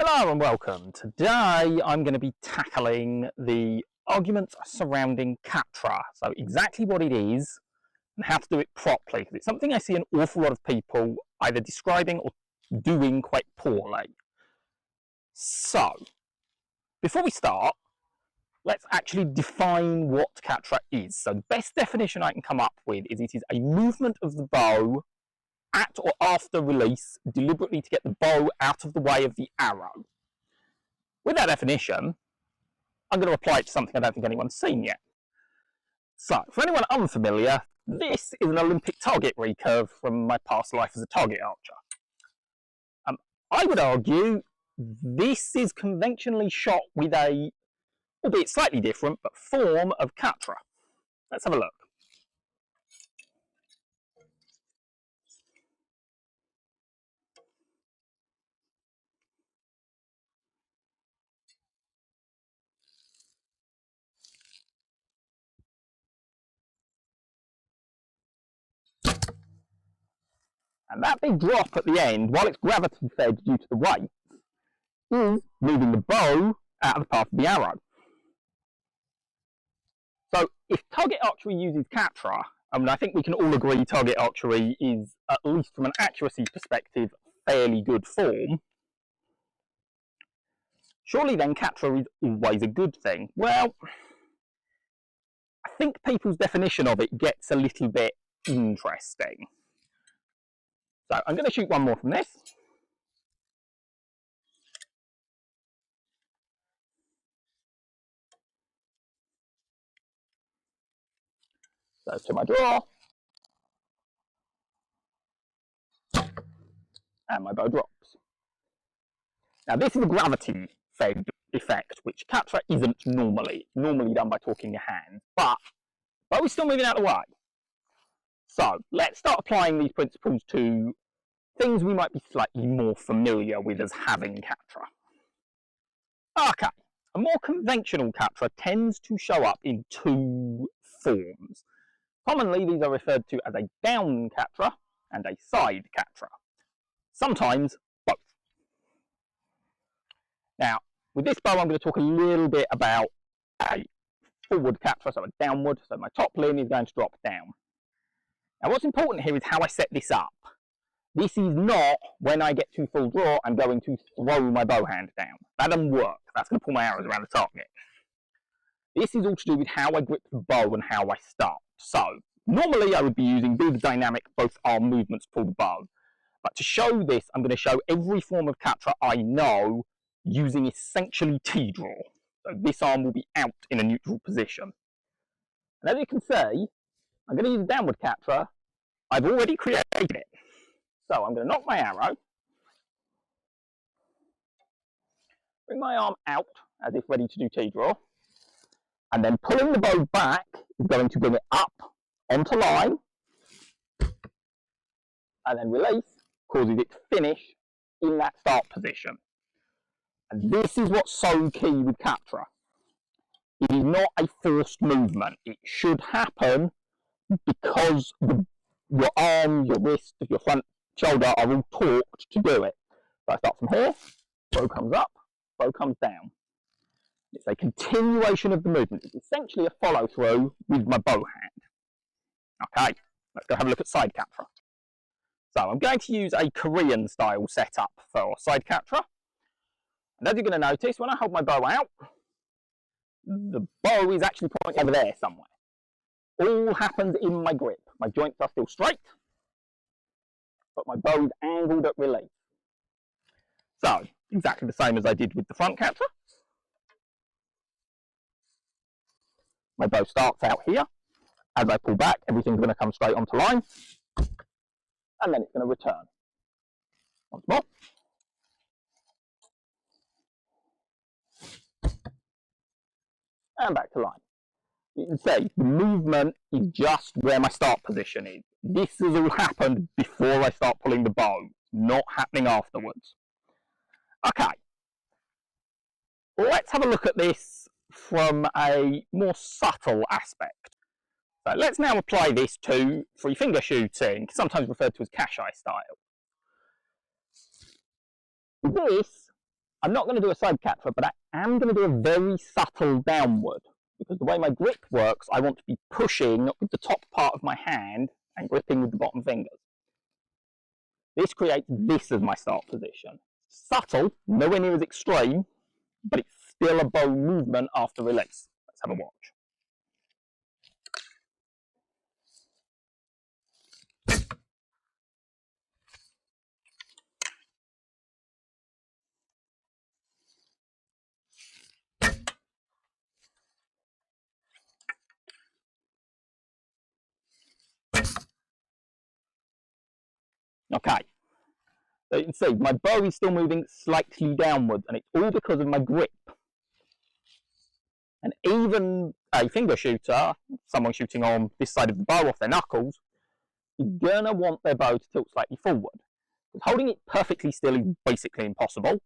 Hello and welcome. Today I'm going to be tackling the arguments surrounding Khatra. So exactly what it is and how to do it properly, because it's something I see an awful lot of people either describing or doing quite poorly. So before we start, let's actually define what Khatra is. So the best definition I can come up with is it is a movement of the bow at or after release, deliberately to get the bow out of the way of the arrow. With that definition, I'm going to apply it to something I don't think anyone's seen yet. So, for anyone unfamiliar, this is an Olympic target recurve from my past life as a target archer. I would argue this is conventionally shot with a, albeit slightly different, but form of Khatra. Let's have a look. And that big drop at the end, while it's gravity fed due to the weight, is moving the bow out of the path of the arrow. So if target archery uses Khatra, I think we can all agree target archery is, at least from an accuracy perspective, fairly good form. Surely then Khatra is always a good thing. Well, I think people's definition of it gets a little bit interesting. So I'm going to shoot one more from this. So to my draw. And my bow drops. Now this is a gravity fed effect, which Khatra isn't normally. It's normally done by torquing your hand, but bow is still moving out of the way. So let's start applying these principles to things we might be slightly more familiar with as having Khatra. Okay, a more conventional Khatra tends to show up in two forms. Commonly these are referred to as a down Khatra and a side Khatra. Sometimes both. Now, with this bow I'm going to talk a little bit about a forward Khatra, so a downward, so my top limb is going to drop down. Now what's important here is how I set this up. This is not, when I get to full draw, I'm going to throw my bow hand down. That doesn't work. That's going to pull my arrows around the target. This is all to do with how I grip the bow and how I start. So, normally I would be using big dynamic both arm movements to pull the bow. But to show this, I'm going to show every form of Khatra I know using essentially T-draw. So this arm will be out in a neutral position. And as you can see, I'm going to use a downward Khatra. I've already created it. So I'm going to knock my arrow, bring my arm out as if ready to do T-draw, and then pulling the bow back is going to bring it up onto line, and then release causes it to finish in that start position. And this is what's so key with Khatra. It is not a forced movement. It should happen because your arm, your wrist, your front shoulder are all torqued to do it. So I start from here, bow comes up, bow comes down. It's a continuation of the movement. It's essentially a follow through with my bow hand. Okay, let's go have a look at side Khatra. So I'm going to use a Korean style setup for side Khatra. And as you're going to notice, when I hold my bow out, the bow is actually pointing over there somewhere. All happens in my grip. My joints are still straight, but my bow is angled at release. So, exactly the same as I did with the front Khatra. My bow starts out here. As I pull back, everything's going to come straight onto line. And then it's going to return. Once more. And back to line. You can see the movement is just where my start position is. This has all happened before I start pulling the bow, not happening afterwards. Okay, let's have a look at this from a more subtle aspect. So let's now apply this to free finger shooting, sometimes referred to as cash-eye style. This I'm not going to do a side Khatra, but I am going to do a very subtle downward, because the way my grip works, I want to be pushing with the top part of my hand and gripping with the bottom fingers. This creates this as my start position. Subtle, nowhere near as extreme, but it's still a bow movement after release. Let's have a watch. Okay, so you can see my bow is still moving slightly downwards, and it's all because of my grip. And even a finger shooter, someone shooting on this side of the bow off their knuckles, is gonna want their bow to tilt slightly forward. Because holding it perfectly still is basically impossible,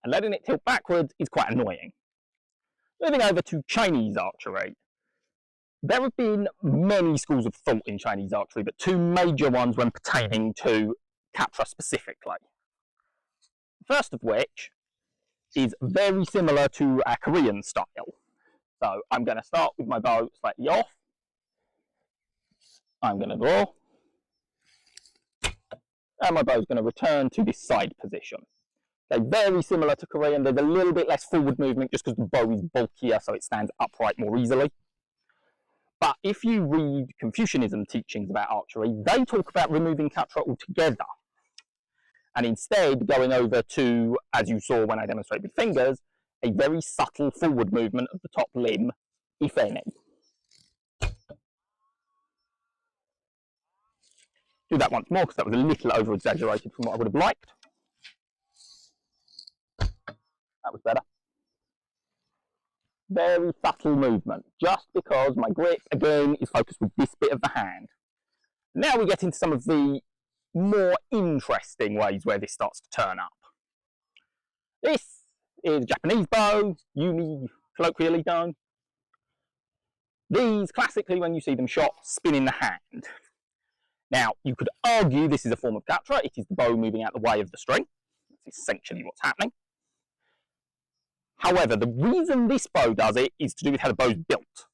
and letting it tilt backwards is quite annoying. Moving over to Chinese archery. There have been many schools of thought in Chinese archery, but two major ones when pertaining to Khatra specifically. The first of which is very similar to our Korean style. So I'm going to start with my bow slightly off. I'm going to draw. And my bow is going to return to this side position. Okay, very similar to Korean. There's a little bit less forward movement just because the bow is bulkier, so it stands upright more easily. But if you read Confucianism teachings about archery, they talk about removing Khatra altogether. And instead going over to, as you saw when I demonstrated with fingers, a very subtle forward movement of the top limb, if any. Do that once more, because that was a little over-exaggerated from what I would have liked. That was better. Very subtle movement, just because my grip, again, is focused with this bit of the hand. Now we get into some of the more interesting ways where this starts to turn up. This is a Japanese bow, Yumi colloquially known. These, classically, when you see them shot, spin in the hand. Now, you could argue this is a form of Khatra. It is the bow moving out the way of the string. That's essentially what's happening. However, the reason this bow does it is to do with how the bow's built.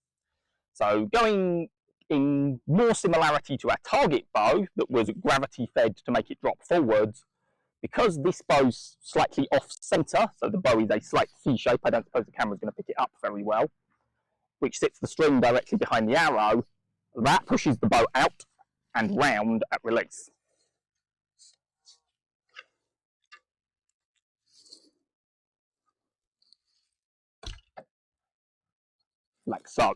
So going in more similarity to our target bow that was gravity fed to make it drop forwards, because this bow's slightly off-center, so the bow is a slight C shape, I don't suppose the camera's going to pick it up very well, which sits the string directly behind the arrow, that pushes the bow out and round at release. Like so.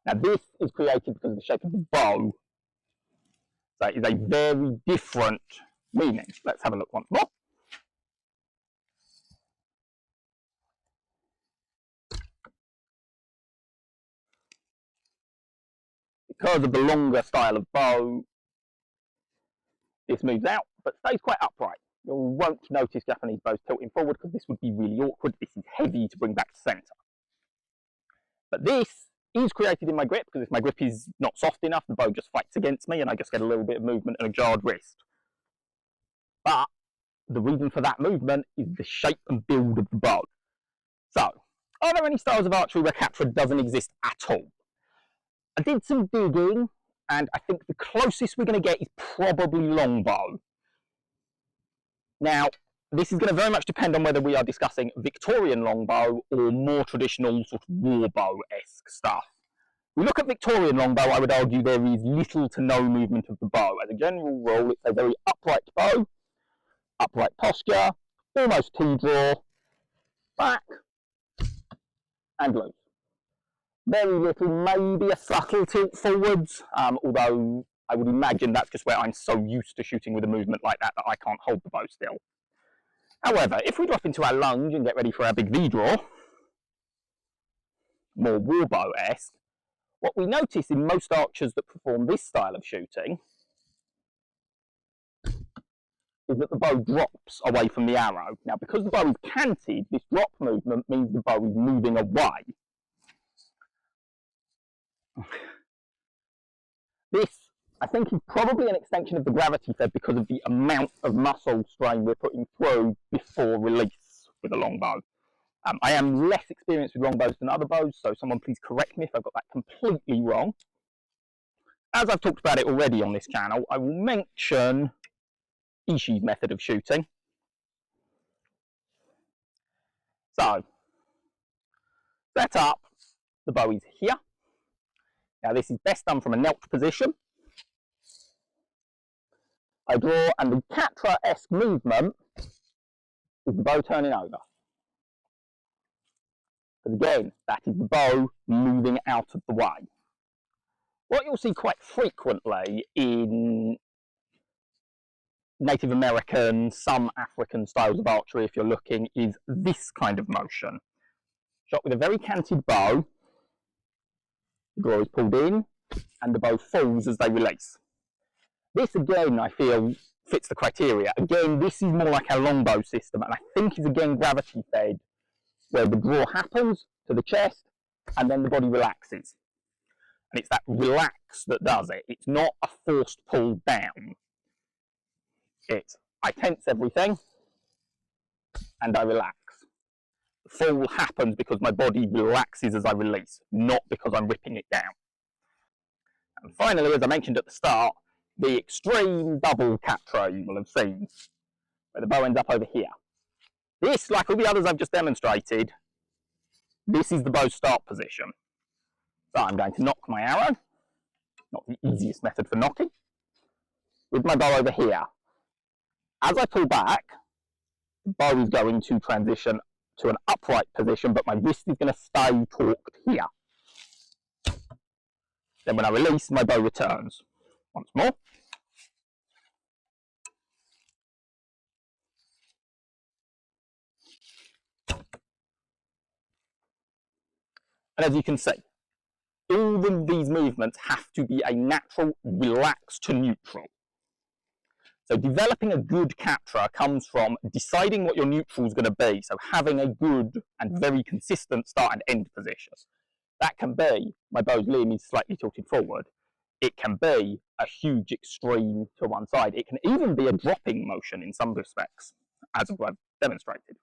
Now this is created because of the shape of the bow. So it is a very different meaning. Let's have a look once more. Because of the longer style of bow, this moves out, but stays quite upright. You won't notice Japanese bows tilting forward because this would be really awkward. This is heavy to bring back to center. But this is created in my grip, because if my grip is not soft enough, the bow just fights against me and I just get a little bit of movement and a jarred wrist. But the reason for that movement is the shape and build of the bow. So, are there any styles of archery where Khatra doesn't exist at all? I did some digging, and I think the closest we're going to get is probably longbow. Now, this is going to very much depend on whether we are discussing Victorian longbow or more traditional sort of warbow-esque stuff. If we look at Victorian longbow, I would argue there is little to no movement of the bow. As a general rule, it's a very upright bow, upright posture, almost T-draw, back, and loose. Very little, maybe a subtle tilt forwards, although I would imagine that's just where I'm so used to shooting with a movement like that that I can't hold the bow still. However, if we drop into our lunge and get ready for our big V-draw, more warbow-esque, what we notice in most archers that perform this style of shooting is that the bow drops away from the arrow. Now, because the bow is canted, this drop movement means the bow is moving away. This, I think, is probably an extension of the gravity fed because of the amount of muscle strain we're putting through before release. with a long bow. I am less experienced with long bows than other bows, so someone please correct me if I've got that completely wrong. As I've talked about it already on this channel, I will mention Ishii's method of shooting. So, set up, the bow is here. Now this is best done from a knelt position. I draw, and the Khatra-esque movement is the bow turning over. But again, that is the bow moving out of the way. What you'll see quite frequently in Native American, some African styles of archery, if you're looking, is this kind of motion. Shot with a very canted bow, the draw is pulled in, and the bow falls as they release. This again, I feel, fits the criteria. Again, this is more like our longbow system, and I think is again gravity fed, where the draw happens to the chest, and then the body relaxes. And it's that relax that does it. It's not a forced pull down. It's, I tense everything, and I relax. The fall happens because my body relaxes as I release, not because I'm ripping it down. And finally, as I mentioned at the start, the extreme double Khatra you will have seen, where the bow ends up over here. This, like all the others I've just demonstrated, this is the bow start position. So I'm going to knock my arrow, not the easiest method for knocking, with my bow over here. As I pull back, the bow is going to transition to an upright position, but my wrist is going to stay torqued here. Then when I release, my bow returns. Once more. And as you can see, all of these movements have to be a natural relax to neutral. So developing a good Khatra comes from deciding what your neutral is going to be, so having a good and very consistent start and end position. That can be, my bow's limb is slightly tilted forward. It can be a huge extreme to one side. It can even be a dropping motion in some respects, as I've demonstrated.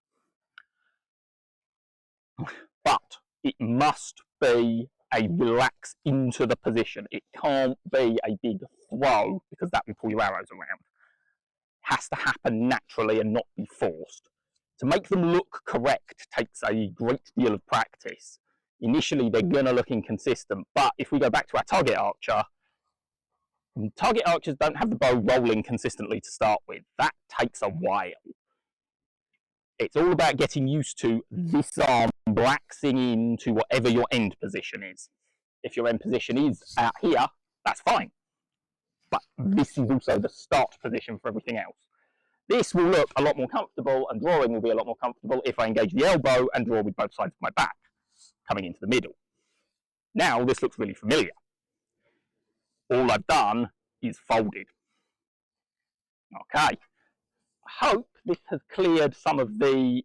But it must be a relax into the position. It can't be a big throw, because that will pull your arrows around. It has to happen naturally and not be forced. To make them look correct takes a great deal of practice. Initially, they're going to look inconsistent, but if we go back to our target archers don't have the bow rolling consistently to start with. That takes a while. It's all about getting used to this arm relaxing into whatever your end position is. If your end position is out here, that's fine. But this is also the start position for everything else. This will look a lot more comfortable, and drawing will be a lot more comfortable if I engage the elbow and draw with both sides of my back, coming into the middle. Now this looks really familiar. All I've done is folded. Okay. I hope this has cleared some of the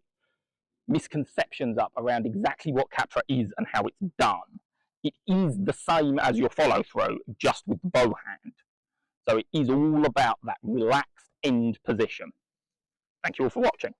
misconceptions up around exactly what Khatra is and how it's done. It is the same as your follow through, just with the bow hand. So it is all about that relaxed end position. Thank you all for watching.